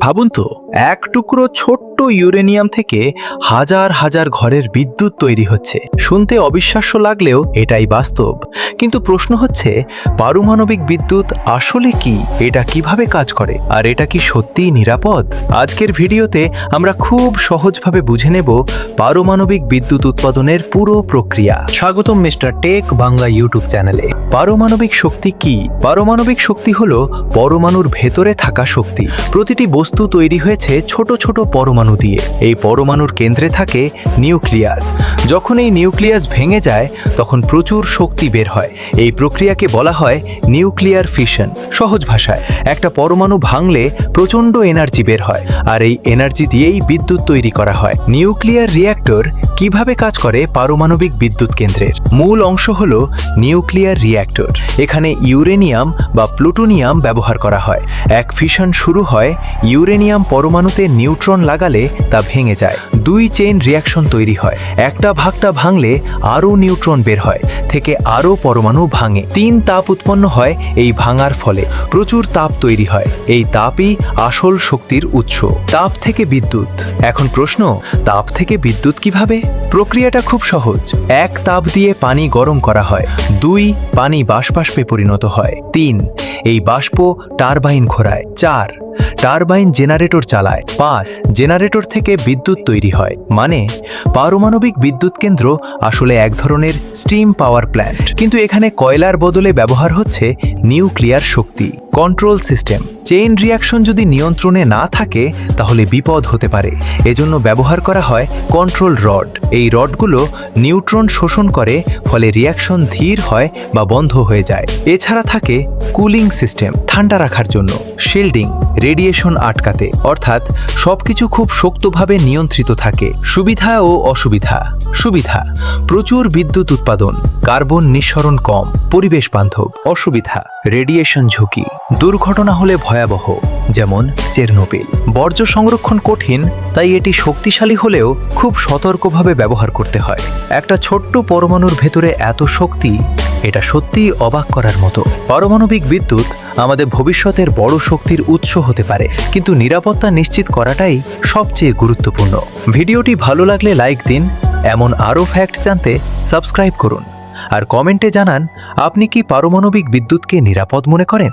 ভাবুন তো, এক টুকরো ছোট্ট ইউরেনিয়াম থেকে হাজার হাজার ঘরের বিদ্যুৎ তৈরি হচ্ছে। শুনতে অবিশ্বাস্য লাগলেও এটাই বাস্তব। কিন্তু প্রশ্ন হচ্ছে, পারমাণবিক বিদ্যুৎ আসলে কি? এটা কিভাবে কাজ করে? আর এটা কি সত্যিই নিরাপদ? আজকের ভিডিওতে আমরা খুব সহজভাবে বুঝে নেব পারমাণবিক বিদ্যুৎ উৎপাদনের পুরো প্রক্রিয়া। স্বাগতম মিস্টার টেক বাংলা ইউটিউব চ্যানেলে। পারমাণবিক শক্তি কি? পারমাণবিক শক্তি হলো পরমাণুর ভেতরে থাকা শক্তি। প্রতিটি বস্তু তৈরি হয়েছে ছোট ছোট পরমাণু দিয়ে। এই পরমাণুর কেন্দ্রে থাকে নিউক্লিয়াস। যখন এই নিউক্লিয়াস ভেঙে যায় তখন প্রচুর শক্তি বের হয়। এই প্রক্রিয়াকে বলা হয় নিউক্লিয়ার ফিশন। সহজ ভাষায়, একটা পরমাণু ভাঙলে প্রচণ্ড এনার্জি বের হয়, আর এই এনার্জি দিয়েই বিদ্যুৎ তৈরি করা হয়। নিউক্লিয়ার রিঅ্যাক্টর কিভাবে কাজ করে? পারমাণবিক বিদ্যুৎ কেন্দ্রের মূল অংশ হল নিউক্লিয়ার রিঅ্যাক্টর। এখানে ইউরেনিয়াম বা প্লুটোনিয়াম ব্যবহার করা হয়। এক ফিশন শুরু হয়, ইউরেনিয়াম পরমাণুতে নিউট্রন লাগালে তা ভেঙে যায়। দুই চেইন রিঅ্যাকশন তৈরি হয়। একটা ভাগটা ভাঙলে আরও নিউট্রন বের হয়, থেকে আরও পরমাণু ভাঙে। তিন তাপ উৎপন্ন হয়। এই ভাঙার ফলে প্রচুর তাপ তৈরি হয়। এই তাপই আসল শক্তির উৎস। তাপ থেকে বিদ্যুৎ। এখন প্রশ্ন, তাপ থেকে বিদ্যুৎ কিভাবে? প্রক্রিয়াটা খুব সহজ। এক, তাপ দিয়ে পানি গরম করা হয়। দুই, পানি বাষ্পে পরিণত হয়। তিন, এই বাষ্প টারবাইন ঘোরায়। চার, টারবাইন জেনারেটর চালায়। পাঁচ, জেনারেটর থেকে বিদ্যুৎ তৈরি হয়। মানে পারমাণবিক বিদ্যুৎ কেন্দ্র আসলে এক ধরনের স্টিম পাওয়ার প্ল্যান্ট, কিন্তু এখানে কয়লার বদলে ব্যবহার হচ্ছে নিউক্লিয়ার শক্তি। Control system. চেইন রিঅ্যাকশন যদি নিয়ন্ত্রণে না থাকে তাহলে বিপদ হতে পারে। এজন্য ব্যবহার করা হয় কন্ট্রোল রড। এই রডগুলো নিউট্রন শোষণ করে, ফলে রিঅ্যাকশন ধীর হয় বা বন্ধ হয়ে যায়। এছাড়া থাকে কুলিং সিস্টেম, ঠান্ডা রাখার জন্য। শিল্ডিং, রেডিয়েশন আটকাতে, অর্থাৎ সবকিছু খুব শক্তভাবে নিয়ন্ত্রিত থাকে। সুবিধা ও অসুবিধা। সুবিধা, প্রচুর বিদ্যুৎ উৎপাদন, কার্বন নিঃসরণ কম, পরিবেশ বান্ধব। অসুবিধা, রেডিয়েশন ঝুঁকি, দুর্ঘটনা হলে ভয়াবহ, যেমন চেরনোবিল। বর্জ্য সংরক্ষণ কঠিন, তাই এটি শক্তিশালী হলেও খুব সতর্কভাবে ব্যবহার করতে হয়। একটা ছোট্ট পরমাণুর ভেতরে এত শক্তি, এটা সত্যিই অবাক করার মতো। পারমাণবিক বিদ্যুৎ আমাদের ভবিষ্যতের বড় শক্তির উৎস হতে পারে, কিন্তু নিরাপত্তা নিশ্চিত করাটাই সবচেয়ে গুরুত্বপূর্ণ। ভিডিওটি ভালো লাগলে লাইক দিন। এমন আরও ফ্যাক্ট জানতে সাবস্ক্রাইব করুন, আর কমেন্টে জানান আপনি কি পারমাণবিক বিদ্যুৎকে নিরাপদ মনে করেন।